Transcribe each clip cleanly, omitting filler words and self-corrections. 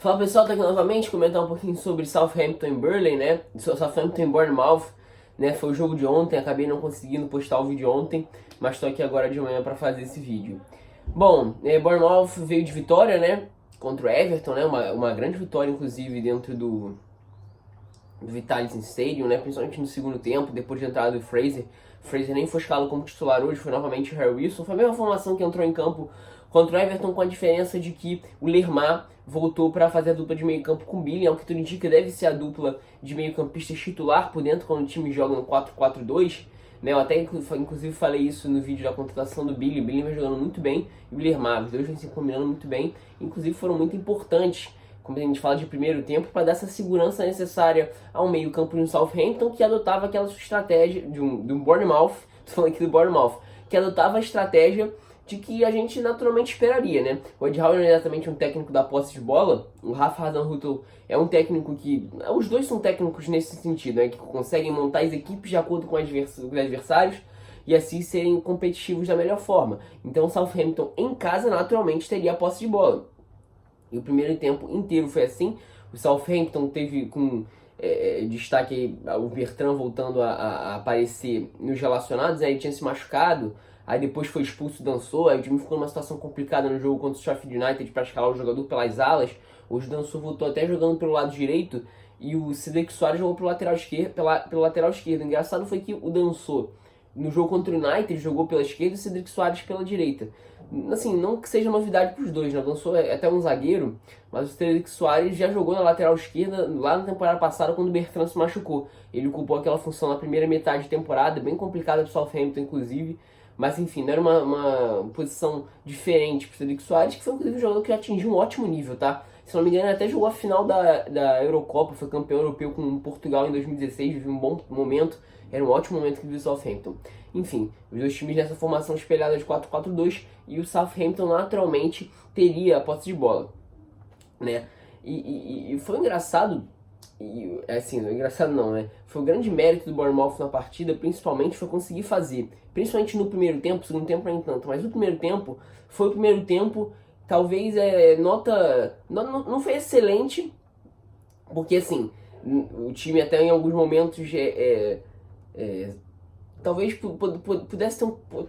Fala pessoal, tá aqui novamente, comentar um pouquinho sobre Southampton e Burnley, né? Southampton e Bournemouth, né? Foi o jogo de ontem, acabei não conseguindo postar o vídeo ontem, mas tô aqui agora de manhã para fazer esse vídeo. Bom, Bournemouth veio de vitória, né? Contra o Everton, né? Uma grande vitória, inclusive, dentro do Vitality Stadium, né? Principalmente no segundo tempo, depois de entrada do Fraser. Fraser nem foi escalado como titular hoje, foi novamente o Harry Wilson. Foi a mesma formação que entrou em campo contra o Everton, com a diferença de que o Lerma voltou para fazer a dupla de meio campo com o Billy, ao que tudo indica deve ser a dupla de meio campistas titular por dentro quando o time joga no 4-4-2. Né, eu até inclusive falei isso no vídeo da contratação do Billy. O Billy vem jogando muito bem e o Lerma, os dois vêm se combinando muito bem. Inclusive foram muito importantes, como a gente fala de primeiro tempo, para dar essa segurança necessária ao meio campo de um Southampton que adotava aquela sua estratégia de um Bournemouth, tô falando aqui do Bournemouth, que adotava a estratégia de que a gente naturalmente esperaria, né? O Ed Howe não é exatamente um técnico da posse de bola, o Rafa Hasenhüttl é um técnico que... Os dois são técnicos nesse sentido, né? Que conseguem montar as equipes de acordo com os adversários e assim serem competitivos da melhor forma. Então o Southampton em casa naturalmente teria a posse de bola. E o primeiro tempo inteiro foi assim. O Southampton teve com destaque o Bertrand voltando a aparecer nos relacionados, né? Ele tinha se machucado, aí depois foi expulso, dançou, aí o time ficou numa situação complicada no jogo contra o Sheffield United para escalar o jogador pelas alas. Hoje o Dançou voltou até jogando pelo lado direito e o Cedric Soares jogou pelo lateral esquerdo, pelo lateral esquerdo. O engraçado foi que o Dançou no jogo contra o United jogou pela esquerda e o Cedric Soares pela direita. Assim, não que seja novidade para os dois, né? O Dançou é até um zagueiro, mas o Cedric Soares já jogou na lateral esquerda lá na temporada passada quando o Bertrand se machucou. Ele ocupou aquela função na primeira metade de temporada, bem complicada para o Southampton, inclusive. Mas enfim, não era uma posição diferente para o Cedric Soares, que foi inclusive um jogador que atingiu um ótimo nível, tá? Se não me engano, ele até jogou a final da Eurocopa, foi campeão europeu com Portugal em 2016, viveu um bom momento, era um ótimo momento que viu o Southampton. Enfim, os dois times nessa formação espelhada de 4-4-2 e o Southampton naturalmente teria a posse de bola, né? E foi engraçado, assim, não é engraçado não, né? Foi o grande mérito do Bournemouth na partida, principalmente, foi conseguir fazer, principalmente no primeiro tempo, segundo tempo nem tanto, mas no primeiro tempo, foi o primeiro tempo, talvez não foi excelente, porque assim, o time até em alguns momentos talvez pudesse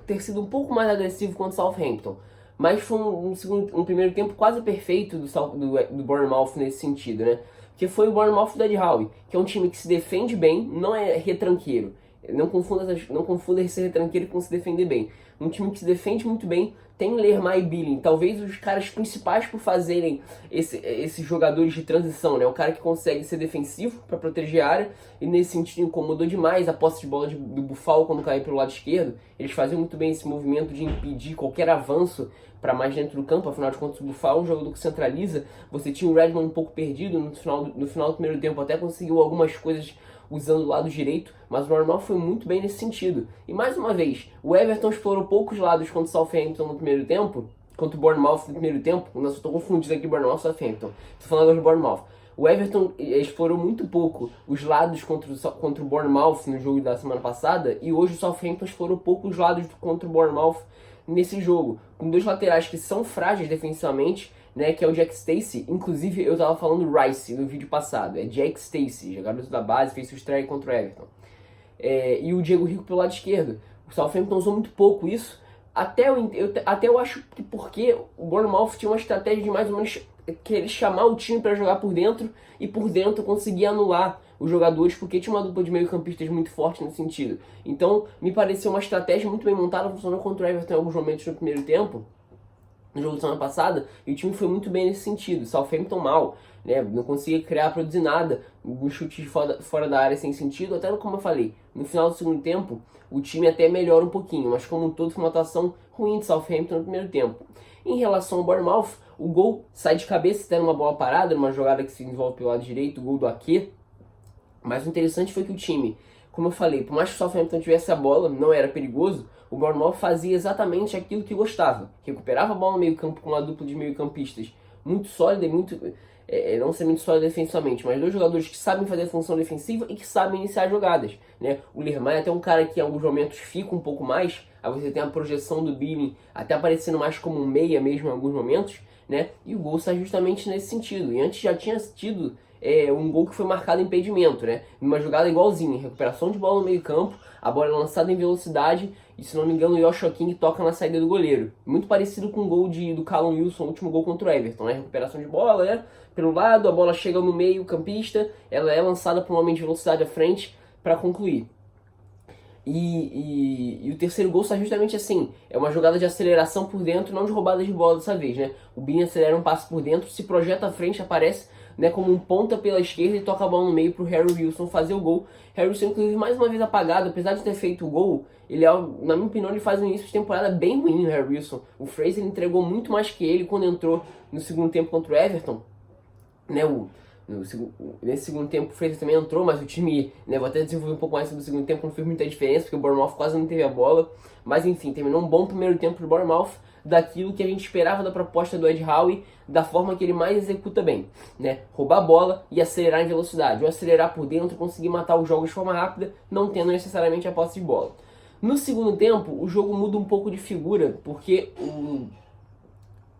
ter sido um pouco mais agressivo contra o Southampton. Mas foi um primeiro tempo quase perfeito do Bournemouth nesse sentido, né? Porque foi o Bournemouth do Ed Howe, que é um time que se defende bem, não é retranqueiro. Não confunda esse retranqueiro com se defender bem. Um time que se defende muito bem, tem Lerma e Billing, talvez os caras principais por fazerem esses jogadores de transição, né? O cara que consegue ser defensivo para proteger a área, e nesse sentido incomodou demais a posse de bola do Buffal quando caiu pelo lado esquerdo. Eles faziam muito bem esse movimento de impedir qualquer avanço para mais dentro do campo. Afinal de contas, o Buffal é um jogador que centraliza. Você tinha o Redmond um pouco perdido no final do primeiro tempo, até conseguiu algumas coisas usando o lado direito, mas o Bournemouth foi muito bem nesse sentido. E mais uma vez, o Everton explorou poucos lados contra o Southampton no primeiro tempo, contra o Bournemouth no primeiro tempo. Eu estou confundindo aqui Bournemouth e Southampton. Estou falando agora do Bournemouth. O Everton explorou muito pouco os lados contra o Bournemouth no jogo da semana passada, e hoje o Southampton explorou pouco os lados contra o Bournemouth nesse jogo, com dois laterais que são frágeis defensivamente, né, que é o Jack Stacey. Inclusive eu tava falando Rice no vídeo passado, é Jack Stacey, jogador da base, fez sua estreia contra o Everton. E o Diego Rico pelo lado esquerdo. O Southampton usou muito pouco isso, até eu acho que porque o Bournemouth tinha uma estratégia de mais ou menos querer chamar o time para jogar por dentro e por dentro conseguir anular os jogadores, porque tinha uma dupla de meio-campistas muito forte nesse sentido. Então me pareceu uma estratégia muito bem montada, funcionou contra o Everton em alguns momentos no primeiro tempo, no jogo da semana passada, e o time foi muito bem nesse sentido. Southampton mal, né? Não conseguia produzir nada, um chute fora da área sem sentido, até como eu falei, no final do segundo tempo, o time até melhora um pouquinho, mas como um todo foi uma atuação ruim de Southampton no primeiro tempo. Em relação ao Bournemouth, o gol sai de cabeça, tendo uma bola parada, numa jogada que se desenvolve pelo lado direito, o gol do Ake. Mas o interessante foi que o time, como eu falei, por mais que o Southampton tivesse a bola, não era perigoso, o Bournemouth fazia exatamente aquilo que gostava. Recuperava a bola no meio campo com uma dupla de meio campistas muito sólida e muito não necessariamente só defensivamente, mas dois jogadores que sabem fazer a função defensiva e que sabem iniciar jogadas, né? O Lermay é até um cara que em alguns momentos fica um pouco mais, aí você tem a projeção do Billing até aparecendo mais como um meia mesmo em alguns momentos, né? E o gol sai justamente nesse sentido. E antes já tinha tido um gol que foi marcado em impedimento, né? Uma jogada igualzinha, recuperação de bola no meio campo, a bola é lançada em velocidade e, se não me engano, o Joshua King toca na saída do goleiro. Muito parecido com o gol do Callum Wilson, o último gol contra o Everton, né? Recuperação de bola, né? Pelo lado, a bola chega no meio campista, ela é lançada para um homem de velocidade à frente para concluir. E o terceiro gol sai justamente assim, é uma jogada de aceleração por dentro, não de roubada de bola dessa vez, né? O Billing acelera um passo por dentro, se projeta à frente, aparece, né, como um ponta pela esquerda e toca a bola no meio pro Harry Wilson fazer o gol. Harry Wilson, inclusive, mais uma vez apagado, apesar de ter feito o gol, ele, na minha opinião, ele faz um início de temporada bem ruim, o Harry Wilson. O Fraser entregou muito mais que ele quando entrou no segundo tempo contra o Everton, né? Nesse segundo tempo o Fraser também entrou, mas o time, né, vou até desenvolver um pouco mais sobre o segundo tempo, não fez muita diferença, porque o Bournemouth quase não teve a bola. Mas enfim, terminou um bom primeiro tempo do Bournemouth, daquilo que a gente esperava da proposta do Ed Howe, da forma que ele mais executa bem, né? Roubar a bola e acelerar em velocidade, ou acelerar por dentro, conseguir matar os jogos de forma rápida, não tendo necessariamente a posse de bola. No segundo tempo, o jogo muda um pouco de figura, porque o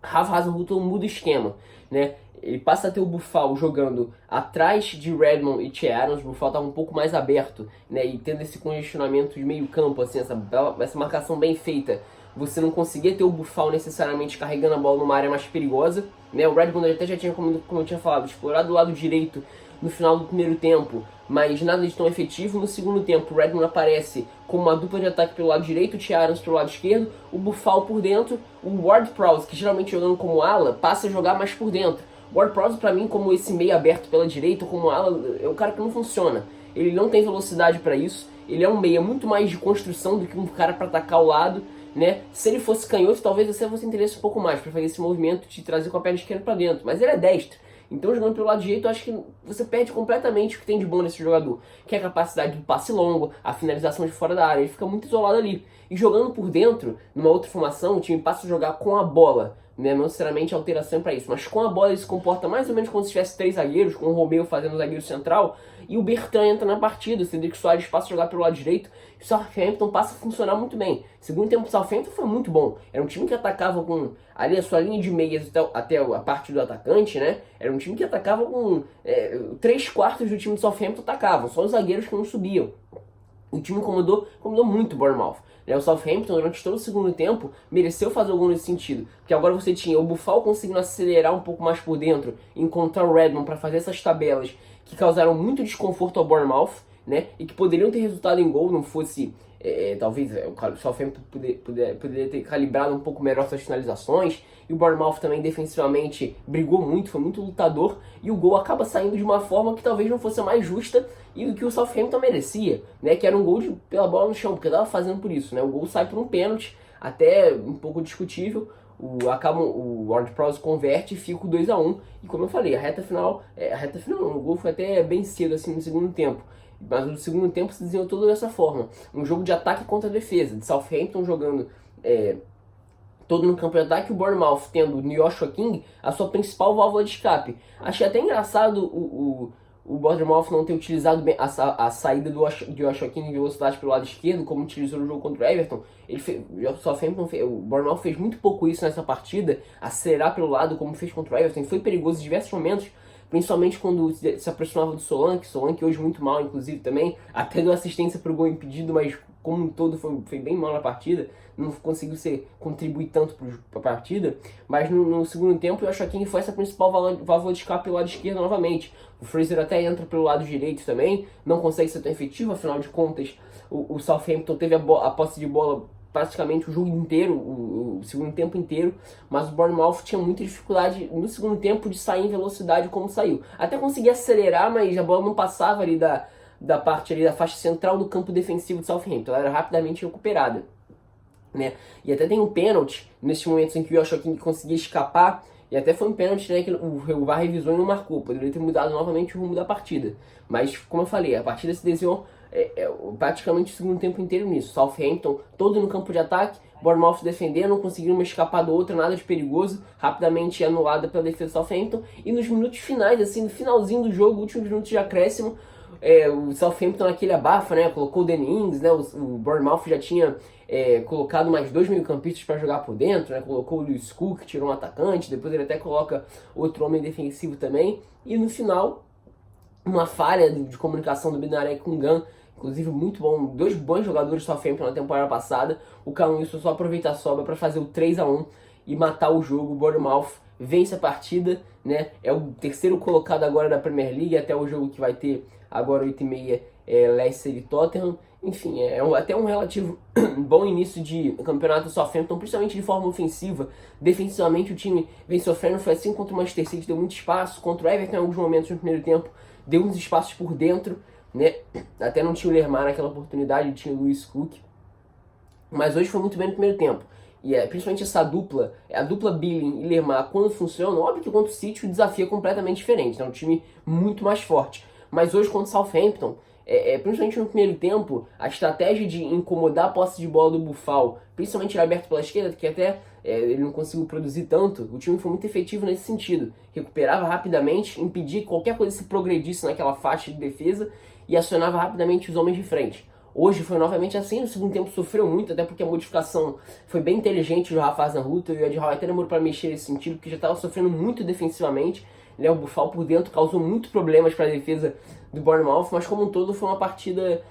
Ralph Hasenhüttl muda o esquema, né? Ele passa a ter o Buffal jogando atrás de Redmond e Che Adams. O Buffal estava um pouco mais aberto, né? E tendo esse congestionamento de meio campo, assim, essa marcação bem feita, você não conseguia ter o Buffal necessariamente carregando a bola numa área mais perigosa, né? O Redmond até já tinha, como eu tinha falado, explorado do lado direito no final do primeiro tempo, mas nada de tão efetivo. No segundo tempo, o Redmond aparece como uma dupla de ataque pelo lado direito, o Che Adams pelo lado esquerdo, o Buffal por dentro, o Ward-Prowse, que geralmente jogando como ala, passa a jogar mais por dentro. O Ward-Prowse, pra mim, como esse meio aberto pela direita, como ala, é um cara que não funciona. Ele não tem velocidade para isso, ele é um meia muito mais de construção do que um cara para atacar o lado, né? Se ele fosse canhoto, talvez você fosse interesse um pouco mais para fazer esse movimento de trazer com a perna esquerda para dentro, mas ele é destro. Então, jogando pelo lado direito, eu acho que você perde completamente o que tem de bom nesse jogador, que é a capacidade do passe longo, a finalização de fora da área. Ele fica muito isolado ali. E jogando por dentro, numa outra formação, o time passa a jogar com a bola, né? Não necessariamente alteração para isso, mas com a bola ele se comporta mais ou menos como se tivesse três zagueiros, com o Romeu fazendo o zagueiro central, e o Bertrand entra na partida, o Cedric Soares passa a jogar pelo lado direito, e o Southampton passa a funcionar muito bem. Segundo tempo do Southampton foi muito bom, era um time que atacava com ali a sua linha de meias até a parte do atacante, né? Era um time que atacava com 3/4 do time do Southampton atacavam, só os zagueiros que não subiam. O time incomodou muito o Bournemouth. O Southampton, durante todo o segundo tempo, mereceu fazer algo nesse sentido. Porque agora você tinha o Buffal conseguindo acelerar um pouco mais por dentro, encontrar o Redmond para fazer essas tabelas que causaram muito desconforto ao Bournemouth, né? E que poderiam ter resultado em gol, não fosse... talvez o Southampton poderia ter calibrado um pouco melhor suas finalizações. E o Bournemouth também defensivamente brigou muito, foi muito lutador. E o gol acaba saindo de uma forma que talvez não fosse a mais justa e do que o Southampton merecia, né? Que era um gol pela bola no chão, porque estava fazendo por isso, né? O gol sai por um pênalti, até um pouco discutível. O Ward-Prowse converte e fica o 2-1. E como eu falei, a reta final, o gol foi até bem cedo assim no segundo tempo. Mas o segundo tempo se desenhou todo dessa forma. Um jogo de ataque contra a defesa, de Southampton jogando todo no campo de ataque, o Bournemouth tendo o Joshua King a sua principal válvula de escape. Achei até engraçado o Bournemouth não ter utilizado bem a saída do Joshua King em velocidade pelo lado esquerdo, como utilizou no jogo contra o Everton. O Bournemouth fez muito pouco isso nessa partida, acelerar pelo lado como fez contra o Everton. Foi perigoso em diversos momentos, principalmente quando se aproximava do Solanke hoje muito mal, inclusive, também. Até deu assistência para o gol impedido, mas como um todo foi bem mal na partida. Não conseguiu contribuir tanto para a partida. Mas no segundo tempo, eu acho que foi essa principal válvula de escape pelo lado esquerdo novamente. O Fraser até entra pelo lado direito também, não consegue ser tão efetivo, afinal de contas, o Southampton teve a posse de bola praticamente o jogo inteiro, o segundo tempo inteiro, mas o Bournemouth tinha muita dificuldade no segundo tempo de sair em velocidade como saiu. Até conseguia acelerar, mas a bola não passava ali da parte ali da faixa central do campo defensivo do Southampton, ela era rapidamente recuperada, né? E até tem um pênalti nesses momentos em que o Joshua King conseguia escapar, e até foi um pênalti, né, que o VAR revisou e não marcou, poderia ter mudado novamente o rumo da partida. Mas, como eu falei, a partida se desenhou praticamente o segundo tempo inteiro nisso. Southampton todo no campo de ataque, Bournemouth defendendo, não conseguiu uma escapar do outro, nada de perigoso, rapidamente anulada pela defesa do Southampton. E nos minutos finais, assim, no finalzinho do jogo, últimos minutos de acréscimo, o Southampton naquele abafa, né, colocou o Danny Ings, né, o Bournemouth já tinha colocado mais 2 meio-campistas para jogar por dentro, né, colocou o Lewis Cook, tirou um atacante, depois ele até coloca outro homem defensivo também, e no final, uma falha de comunicação do Bednarek com o Gunn, inclusive muito bom, 2 bons jogadores do Southampton na temporada passada. O Callum Wilson só aproveita a sobra para fazer o 3-1 e matar o jogo. O Bournemouth vence a partida, né? É o terceiro colocado agora da Premier League, até o jogo que vai ter agora 8h30, Leicester e Tottenham. Enfim, até um relativo bom início de campeonato do Southampton, principalmente de forma ofensiva. Defensivamente o time vem sofrendo, foi assim contra o Manchester City, deu muito espaço, contra o Everton em alguns momentos no primeiro tempo, deu uns espaços por dentro, né? Até não tinha o Lermar naquela oportunidade, tinha o Lewis Cook. Mas hoje foi muito bem no primeiro tempo. E principalmente essa dupla, a dupla Billing e Lermar, quando funciona, óbvio que contra o City o desafio é completamente diferente, é um time muito mais forte. Mas hoje contra o Southampton, principalmente no primeiro tempo, a estratégia de incomodar a posse de bola do Buffal, principalmente ele aberto pela esquerda, que até ele não conseguiu produzir tanto, o time foi muito efetivo nesse sentido. Recuperava rapidamente, impedia que qualquer coisa se progredisse naquela faixa de defesa e acionava rapidamente os homens de frente. Hoje foi novamente assim, no segundo tempo sofreu muito, até porque a modificação foi bem inteligente do Rafa Hasenhüttl, e o Ed Howe até demorou para mexer nesse sentido, porque já estava sofrendo muito defensivamente, né? O Buffal por dentro causou muitos problemas para a defesa do Bournemouth, mas como um todo foi uma partida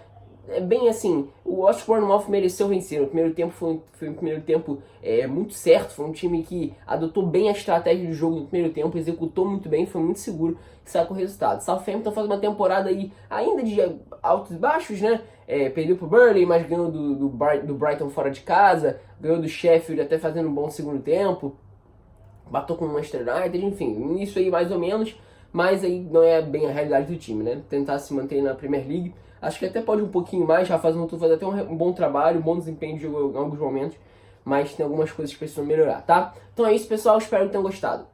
bem assim. Eu acho que o Bournemouth mereceu vencer. O primeiro tempo foi um primeiro tempo muito certo, foi um time que adotou bem a estratégia do jogo no primeiro tempo, executou muito bem, foi muito seguro que saiu com o resultado. Southampton faz uma temporada aí ainda de altos e baixos, né? Perdeu pro Burnley, mas ganhou do Brighton fora de casa, ganhou do Sheffield até fazendo um bom segundo tempo, bateu com o Manchester United, enfim, isso aí mais ou menos, mas aí não é bem a realidade do time, né? Tentar se manter na Premier League, acho que até pode um pouquinho mais, já faz até um bom trabalho, um bom desempenho de jogo em alguns momentos, mas tem algumas coisas que precisam melhorar, tá? Então é isso, pessoal, espero que tenham gostado.